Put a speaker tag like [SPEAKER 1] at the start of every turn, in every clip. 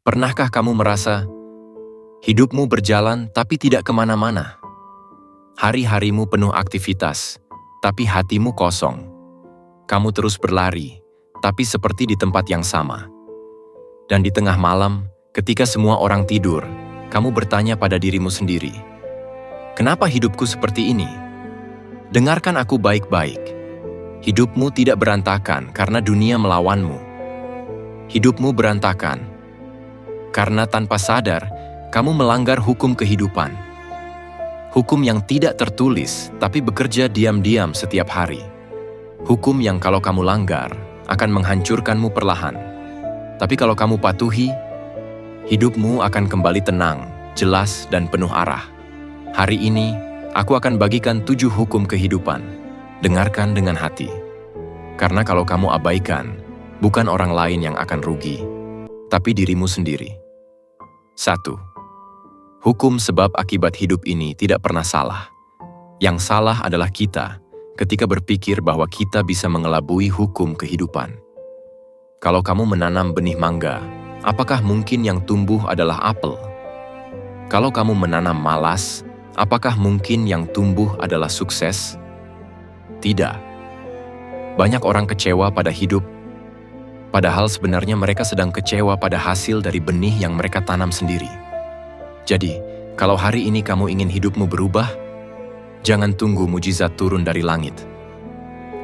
[SPEAKER 1] Pernahkah kamu merasa hidupmu berjalan tapi tidak kemana-mana? Hari-harimu penuh aktivitas, tapi hatimu kosong. Kamu terus berlari, tapi seperti di tempat yang sama. Dan di tengah malam, ketika semua orang tidur, kamu bertanya pada dirimu sendiri, "Kenapa hidupku seperti ini?" Dengarkan aku baik-baik. Hidupmu tidak berantakan karena dunia melawanmu. Hidupmu berantakan karena tanpa sadar, kamu melanggar hukum kehidupan. Hukum yang tidak tertulis, tapi bekerja diam-diam setiap hari. Hukum yang kalau kamu langgar, akan menghancurkanmu perlahan. Tapi kalau kamu patuhi, hidupmu akan kembali tenang, jelas, dan penuh arah. Hari ini, aku akan bagikan 7 hukum kehidupan. Dengarkan dengan hati. Karena kalau kamu abaikan, bukan orang lain yang akan rugi, tapi dirimu sendiri. 1. Hukum sebab akibat hidup ini tidak pernah salah. Yang salah adalah kita ketika berpikir bahwa kita bisa mengelabui hukum kehidupan. Kalau kamu menanam benih mangga, apakah mungkin yang tumbuh adalah apel? Kalau kamu menanam malas, apakah mungkin yang tumbuh adalah sukses? Tidak. Banyak orang kecewa pada hidup, padahal sebenarnya mereka sedang kecewa pada hasil dari benih yang mereka tanam sendiri. Jadi, kalau hari ini kamu ingin hidupmu berubah, jangan tunggu mujizat turun dari langit.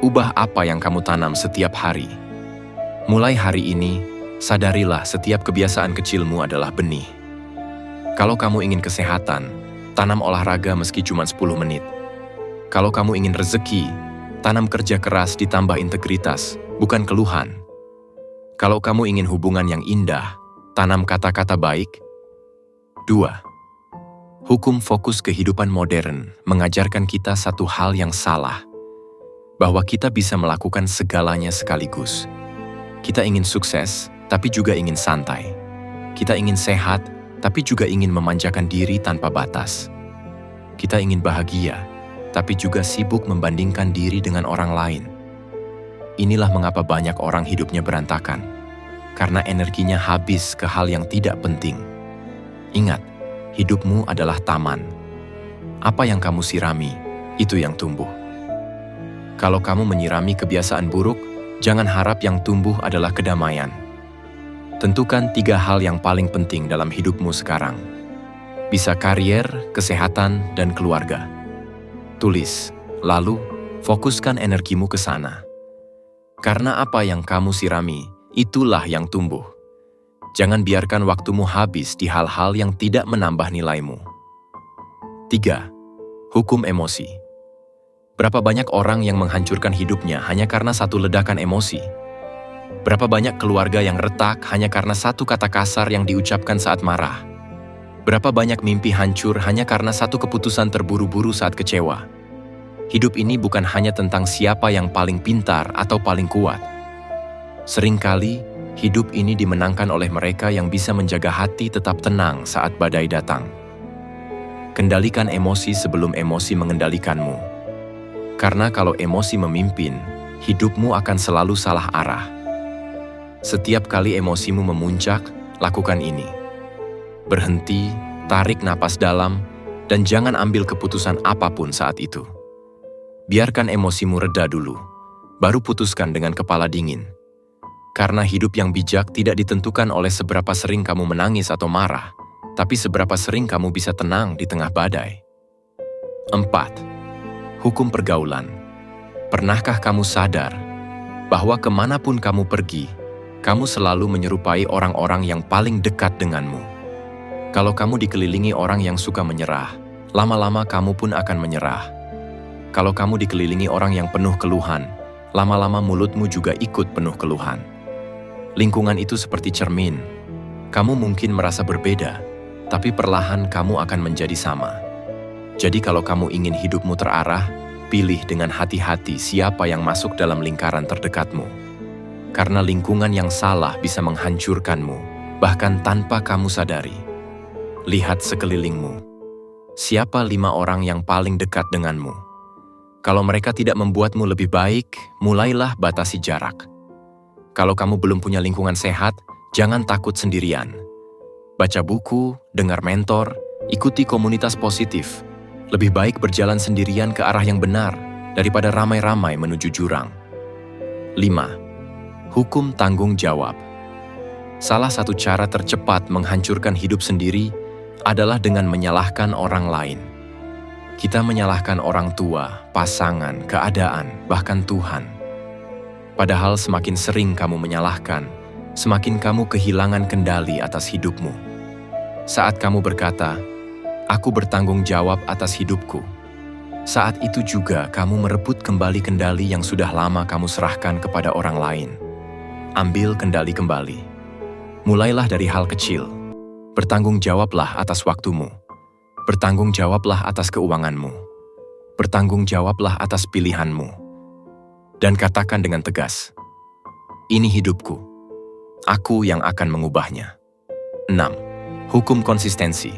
[SPEAKER 1] Ubah apa yang kamu tanam setiap hari. Mulai hari ini, sadarilah setiap kebiasaan kecilmu adalah benih. Kalau kamu ingin kesehatan, tanam olahraga meski cuma 10 menit. Kalau kamu ingin rezeki, tanam kerja keras ditambah integritas, bukan keluhan. Kalau kamu ingin hubungan yang indah, tanam kata-kata baik. 2. Hukum fokus kehidupan modern mengajarkan kita satu hal yang salah, bahwa kita bisa melakukan segalanya sekaligus. Kita ingin sukses, tapi juga ingin santai. Kita ingin sehat, tapi juga ingin memanjakan diri tanpa batas. Kita ingin bahagia, tapi juga sibuk membandingkan diri dengan orang lain. Inilah mengapa banyak orang hidupnya berantakan, karena energinya habis ke hal yang tidak penting. Ingat, hidupmu adalah taman. Apa yang kamu sirami, itu yang tumbuh. Kalau kamu menyirami kebiasaan buruk, jangan harap yang tumbuh adalah kedamaian. Tentukan 3 hal yang paling penting dalam hidupmu sekarang. Bisa karier, kesehatan, dan keluarga. Tulis, lalu fokuskan energimu ke sana. Karena apa yang kamu sirami, itulah yang tumbuh. Jangan biarkan waktumu habis di hal-hal yang tidak menambah nilaimu. 3. Hukum emosi. Berapa banyak orang yang menghancurkan hidupnya hanya karena satu ledakan emosi? Berapa banyak keluarga yang retak hanya karena satu kata kasar yang diucapkan saat marah? Berapa banyak mimpi hancur hanya karena satu keputusan terburu-buru saat kecewa? Hidup ini bukan hanya tentang siapa yang paling pintar atau paling kuat. Seringkali, hidup ini dimenangkan oleh mereka yang bisa menjaga hati tetap tenang saat badai datang. Kendalikan emosi sebelum emosi mengendalikanmu. Karena kalau emosi memimpin, hidupmu akan selalu salah arah. Setiap kali emosimu memuncak, lakukan ini. Berhenti, tarik napas dalam, dan jangan ambil keputusan apapun saat itu. Biarkan emosimu reda dulu, baru putuskan dengan kepala dingin. Karena hidup yang bijak tidak ditentukan oleh seberapa sering kamu menangis atau marah, tapi seberapa sering kamu bisa tenang di tengah badai. 4. Hukum pergaulan. Pernahkah kamu sadar bahwa kemanapun kamu pergi, kamu selalu menyerupai orang-orang yang paling dekat denganmu? Kalau kamu dikelilingi orang yang suka menyerah, lama-lama kamu pun akan menyerah. Kalau kamu dikelilingi orang yang penuh keluhan, lama-lama mulutmu juga ikut penuh keluhan. Lingkungan itu seperti cermin. Kamu mungkin merasa berbeda, tapi perlahan kamu akan menjadi sama. Jadi kalau kamu ingin hidupmu terarah, pilih dengan hati-hati siapa yang masuk dalam lingkaran terdekatmu. Karena lingkungan yang salah bisa menghancurkanmu, bahkan tanpa kamu sadari. Lihat sekelilingmu. Siapa 5 orang yang paling dekat denganmu? Kalau mereka tidak membuatmu lebih baik, mulailah batasi jarak. Kalau kamu belum punya lingkungan sehat, jangan takut sendirian. Baca buku, dengar mentor, ikuti komunitas positif. Lebih baik berjalan sendirian ke arah yang benar daripada ramai-ramai menuju jurang. 5. Hukum tanggung jawab. Salah satu cara tercepat menghancurkan hidup sendiri adalah dengan menyalahkan orang lain. Kita menyalahkan orang tua, pasangan, keadaan, bahkan Tuhan. Padahal semakin sering kamu menyalahkan, semakin kamu kehilangan kendali atas hidupmu. Saat kamu berkata, "Aku bertanggung jawab atas hidupku," saat itu juga kamu merebut kembali kendali yang sudah lama kamu serahkan kepada orang lain. Ambil kendali kembali. Mulailah dari hal kecil. Bertanggung jawablah atas waktumu. Bertanggung jawablah atas keuanganmu. Bertanggung jawablah atas pilihanmu. Dan katakan dengan tegas, "Ini hidupku. Aku yang akan mengubahnya." 6. Hukum konsistensi.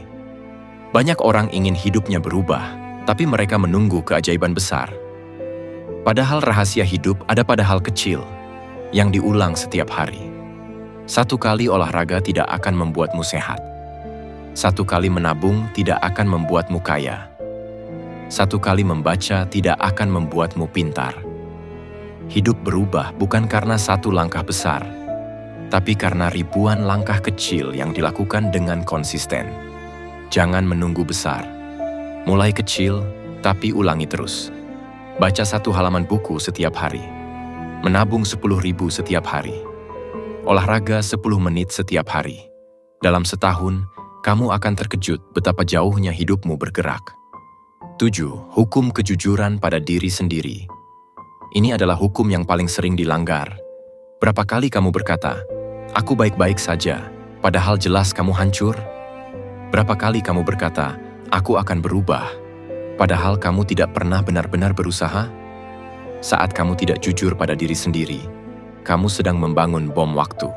[SPEAKER 1] Banyak orang ingin hidupnya berubah, tapi mereka menunggu keajaiban besar. Padahal rahasia hidup ada pada hal kecil yang diulang setiap hari. 1 kali olahraga tidak akan membuatmu sehat. 1 kali menabung tidak akan membuatmu kaya. 1 kali membaca tidak akan membuatmu pintar. Hidup berubah bukan karena 1 langkah besar, tapi karena ribuan langkah kecil yang dilakukan dengan konsisten. Jangan menunggu besar. Mulai kecil, tapi ulangi terus. Baca 1 halaman buku setiap hari. Menabung 10.000 setiap hari. Olahraga 10 menit setiap hari. Dalam setahun, kamu akan terkejut betapa jauhnya hidupmu bergerak. 7. Hukum kejujuran pada diri sendiri. Ini adalah hukum yang paling sering dilanggar. Berapa kali kamu berkata, "Aku baik-baik saja," padahal jelas kamu hancur? Berapa kali kamu berkata, "Aku akan berubah," padahal kamu tidak pernah benar-benar berusaha? Saat kamu tidak jujur pada diri sendiri, kamu sedang membangun bom waktu.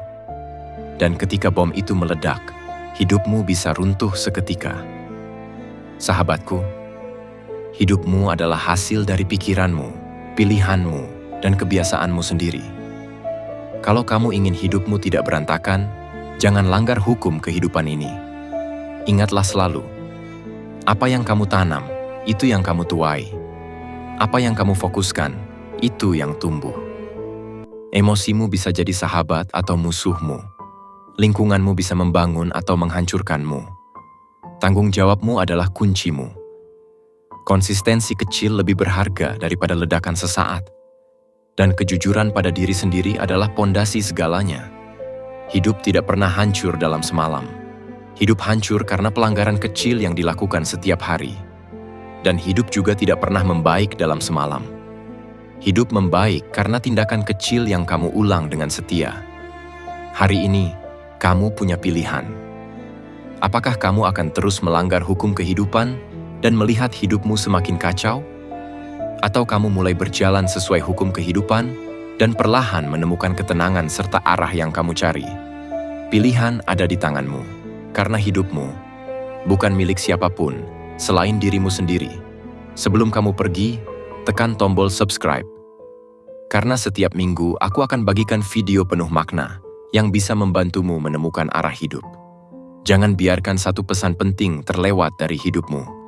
[SPEAKER 1] Dan ketika bom itu meledak, hidupmu bisa runtuh seketika. Sahabatku, hidupmu adalah hasil dari pikiranmu, pilihanmu, dan kebiasaanmu sendiri. Kalau kamu ingin hidupmu tidak berantakan, jangan langgar hukum kehidupan ini. Ingatlah selalu, apa yang kamu tanam, itu yang kamu tuai. Apa yang kamu fokuskan, itu yang tumbuh. Emosimu bisa jadi sahabat atau musuhmu. Lingkunganmu bisa membangun atau menghancurkanmu. Tanggung jawabmu adalah kuncimu. Konsistensi kecil lebih berharga daripada ledakan sesaat. Dan kejujuran pada diri sendiri adalah pondasi segalanya. Hidup tidak pernah hancur dalam semalam. Hidup hancur karena pelanggaran kecil yang dilakukan setiap hari. Dan hidup juga tidak pernah membaik dalam semalam. Hidup membaik karena tindakan kecil yang kamu ulang dengan setia. Hari ini, kamu punya pilihan. Apakah kamu akan terus melanggar hukum kehidupan dan melihat hidupmu semakin kacau? Atau kamu mulai berjalan sesuai hukum kehidupan dan perlahan menemukan ketenangan serta arah yang kamu cari? Pilihan ada di tanganmu, karena hidupmu bukan milik siapapun selain dirimu sendiri. Sebelum kamu pergi, tekan tombol subscribe. Karena setiap minggu aku akan bagikan video penuh makna yang bisa membantumu menemukan arah hidup. Jangan biarkan 1 pesan penting terlewat dari hidupmu.